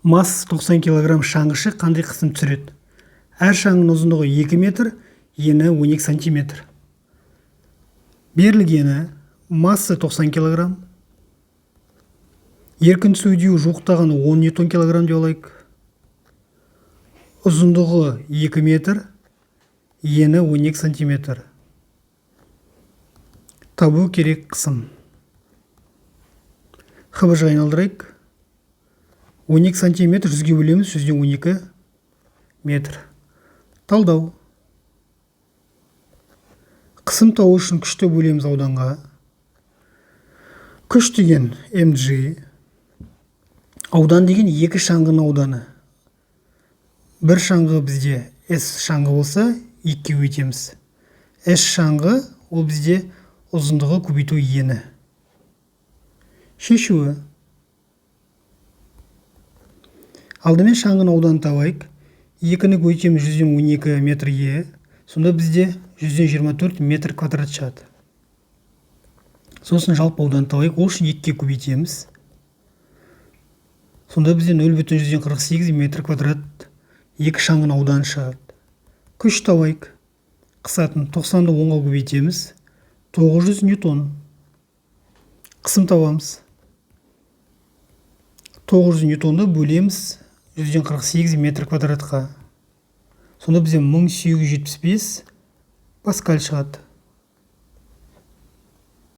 Масс 90 кг шаңғышы қандай қысым түсіреді? Әр шаңғының ұзындығы 2 метр, ені 12 сантиметр. Берілгені массы 90 кг, еркін түсуге жуықтағаны 10 ньютон килограмм деп алайық. Ұзындығы 2 метр, ені 12 сантиметр. Табу керек қысым. ХБЖ айналдырайық. 12 сантиметр 100-ге бөлеміз, 100-ден 12 метр. Талдау. Қысым табу үшін күшті бөлеміз ауданға. Күш деген mg. Аудан деген екі шаңғының ауданы. Бір шаңғы бізде S шаңғы болса, 2-ге өйтеміз. S шаңғы ол бізде ұзындығы көбейту ені. Шешуі. Алдымен шаңғының ауданын табайық. 2-ні көбейтеміз 100-ден 12 метрге. Сонда бізде 100-ден 24 метр квадрат шығады. Сосын жалпы ауданын табайық. Ол үшін 2-ге көбейтеміз. Сонда бізде 0,148 метр квадрат екі шаңғының ауданы шығады. Күш табайық. Қысатын 90-ды 10-ға көбейтеміз. 900 ньютон. Қысым табамыз. 900 ньютонды бөлеміз 148 метр квадратқа. Сонда бізде 1875 паскаль шығады.